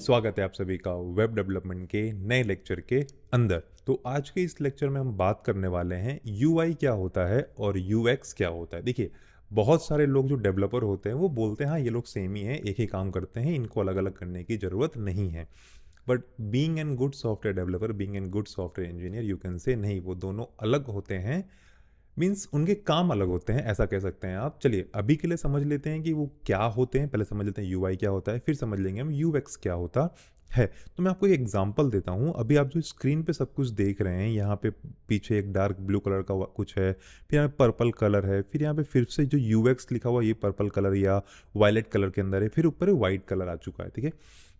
स्वागत है आप सभी का वेब डेवलपमेंट के नए लेक्चर के अंदर। तो आज के इस लेक्चर में हम बात करने वाले हैं यूआई क्या होता है और यूएक्स क्या होता है। देखिए, बहुत सारे लोग जो डेवलपर होते हैं वो बोलते हैं हाँ ये लोग सेम ही हैं, एक ही काम करते हैं, इनको अलग अलग करने की ज़रूरत नहीं है। But being an good software developer, being an good software engineer, you can say नहीं, वो दोनों अलग होते हैं। मीन्स उनके काम अलग होते हैं, ऐसा कह सकते हैं आप। चलिए अभी के लिए समझ लेते हैं कि वो क्या होते हैं। पहले समझ लेते हैं यूआई क्या होता है, फिर समझ लेंगे हम यूएक्स क्या होता है। तो मैं आपको एक एग्जांपल देता हूँ। अभी आप जो स्क्रीन पे सब कुछ देख रहे हैं, यहाँ पे पीछे एक डार्क ब्लू कलर का कुछ है, फिर यहाँ पे पर्पल कलर है, फिर यहाँ पे फिर से जो यूएक्स लिखा हुआ ये पर्पल कलर या वायलेट कलर के अंदर है, फिर ऊपर वाइट कलर आ चुका है। ठीक है,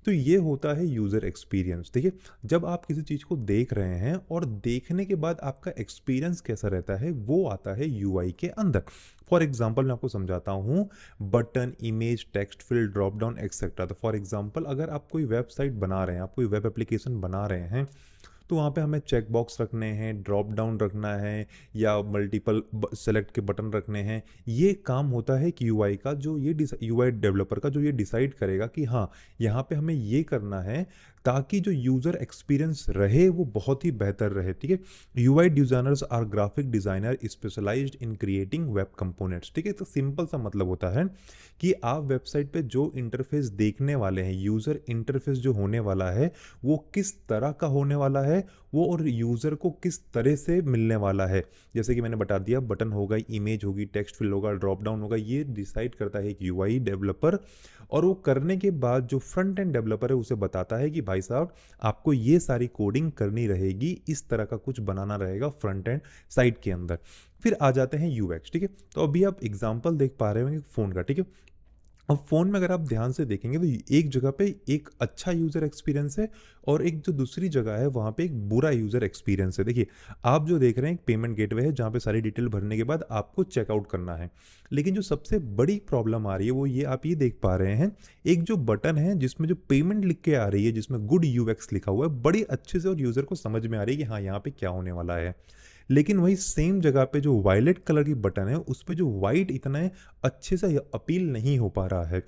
तो ये होता है यूज़र एक्सपीरियंस। ठीक है, जब आप किसी चीज़ को देख रहे हैं और देखने के बाद आपका एक्सपीरियंस कैसा रहता है वो आता है यूआई के अंदर। फॉर एग्जाम्पल मैं आपको समझाता हूँ, button, image, text field, drop down etcetera. तो फॉर एग्जाम्पल अगर आप कोई वेबसाइट बना रहे हैं, आप कोई वेब एप्लीकेशन बना रहे हैं, तो वहाँ पे हमें चेक बॉक्स रखने हैं, ड्रॉप डाउन रखना है या मल्टीपल सेलेक्ट के बटन रखने हैं। ये काम होता है कि यूआई का, जो ये यूआई डेवलपर का, जो ये डिसाइड करेगा कि हाँ यहाँ पे हमें ये करना है ताकि जो यूज़र एक्सपीरियंस रहे वो बहुत ही बेहतर रहे। ठीक है, UI designers are graphic designer specialised in creating web components. ठीक है, तो सिंपल सा मतलब होता है कि आप वेबसाइट पे जो इंटरफेस देखने वाले हैं, यूज़र इंटरफेस जो होने वाला है वो किस तरह का होने वाला है, वो और यूज़र को किस तरह से मिलने वाला है। जैसे कि मैंने बता दिया, बटन होगा, इमेज होगी, टेक्स्ट फील्ड होगा, ड्रॉप डाउन होगा, ये डिसाइड करता है एक यूआई डेवलपर। और वो करने के बाद जो फ्रंट एंड डेवलपर है उसे बताता है कि भाई साहब आपको ये सारी कोडिंग करनी रहेगी, इस तरह का कुछ बनाना रहेगा फ्रंट एंड साइड के अंदर। फिर आ जाते हैं यूएक्स। ठीक है, तो अभी आप एग्जांपल देख पा रहे होंगे फ़ोन का। ठीक है, अब फ़ोन में अगर आप ध्यान से देखेंगे तो एक जगह पे एक अच्छा यूज़र एक्सपीरियंस है और एक जो दूसरी जगह है वहाँ पे एक बुरा यूज़र एक्सपीरियंस है। देखिए, आप जो देख रहे हैं एक पेमेंट गेटवे है जहाँ पे सारी डिटेल भरने के बाद आपको चेकआउट करना है। लेकिन जो सबसे बड़ी प्रॉब्लम आ रही है वो ये, आप ये देख पा रहे हैं, एक जो बटन है जिसमें जो पेमेंट लिख के आ रही है, जिसमें गुड यूएक्स लिखा हुआ है, बड़ी अच्छे से और यूज़र को समझ में आ रही है कि हाँ यहाँ पे क्या होने वाला है। लेकिन वही सेम जगह पे जो वायलेट कलर की बटन है उस पे जो वाइट इतना अच्छे से अपील नहीं हो पा रहा है।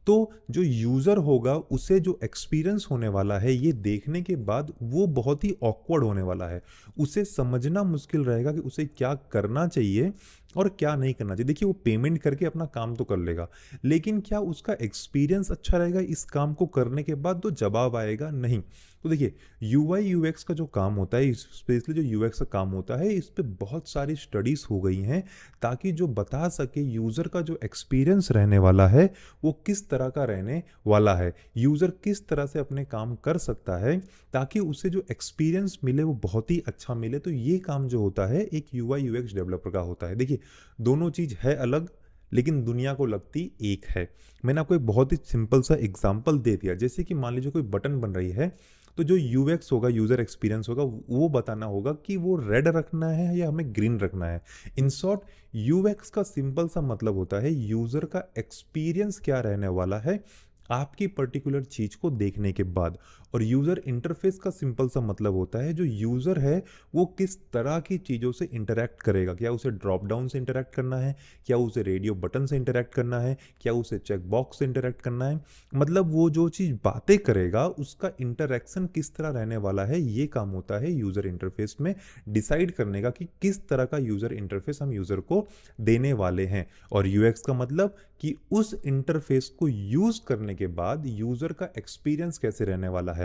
तो जो यूज़र होगा उसे जो एक्सपीरियंस होने वाला है ये देखने के बाद वो बहुत ही ऑकवर्ड होने वाला है। उसे समझना मुश्किल रहेगा कि उसे क्या करना चाहिए और क्या नहीं करना चाहिए। देखिए, वो पेमेंट करके अपना काम तो कर लेगा, लेकिन क्या उसका एक्सपीरियंस अच्छा रहेगा इस काम को करने के बाद? तो जवाब आएगा नहीं। तो देखिए, यूआई यूएक्स का जो काम होता है, स्पेशली जो यूएक्स का काम होता है, इस पे बहुत सारी स्टडीज़ हो गई हैं ताकि जो बता सके यूज़र का जो एक्सपीरियंस रहने वाला है वो किस तरह का रहने वाला है, यूज़र किस तरह से अपने काम कर सकता है ताकि उसे जो एक्सपीरियंस मिले वो बहुत ही अच्छा मिले। तो ये काम जो होता है एक यूआई यूएक्स डेवलपर का होता है। देखिए, दोनों चीज़ है अलग, लेकिन दुनिया को लगती एक है। मैंने आपको एक बहुत ही सिंपल सा एग्जांपल दे दिया। जैसे कि मान लीजिए कोई बटन बन रही है, तो जो यूएक्स होगा, यूज़र एक्सपीरियंस होगा, वो बताना होगा कि वो रेड रखना है या हमें ग्रीन रखना है। इन शॉर्ट, यूएक्स का सिंपल सा मतलब होता है यूज़र का एक्सपीरियंस क्या रहने वाला है आपकी पर्टिकुलर चीज को देखने के बाद। और यूजर इंटरफेस का सिंपल सा मतलब होता है जो यूजर है वो किस तरह की चीजों से इंटरेक्ट करेगा। क्या उसे ड्रॉप डाउन से इंटरेक्ट करना है, क्या उसे रेडियो बटन से इंटरेक्ट करना है, क्या उसे चेक बॉक्स से इंटरेक्ट करना है। मतलब वो जो चीज बातें करेगा उसका इंटरेक्शन किस तरह रहने वाला है, ये काम होता है यूजर इंटरफेस में डिसाइड करने का कि किस तरह का यूजर इंटरफेस हम यूजर को देने वाले हैं। और यूएक्स का मतलब कि उस इंटरफेस को यूज करने के बाद यूजर का एक्सपीरियंस कैसे रहने वाला है।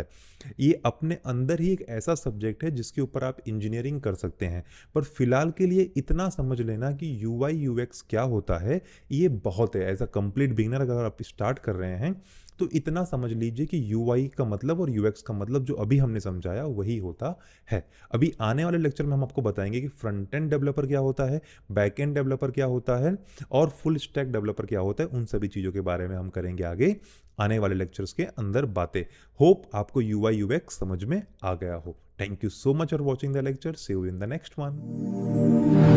ये अपने अंदर ही एक ऐसा सब्जेक्ट है जिसके ऊपर आप इंजीनियरिंग कर सकते हैं। पर फिलहाल के लिए इतना समझ लेना कि यूआई यूएक्स क्या होता है ये बहुत है। एज अ कंप्लीट बिगिनर अगर आप स्टार्ट कर रहे हैं तो इतना समझ लीजिए कि यूआई का मतलब और यूएक्स का मतलब जो अभी हमने समझाया वही होता है। अभी आने वाले लेक्चर में हम आपको बताएंगे कि फ्रंट एंड डेवलपर क्या होता है, बैक एंड डेवलपर क्या होता है और फुल स्टैक डेवलपर क्या होता है। उन सभी चीज़ों के बारे में हम करेंगे आगे आने वाले लेक्चर्स के अंदर बातें। होप आपको यूआई यूएक्स समझ में आ गया हो। Thank you so much for watching the lecture. See you in the next one.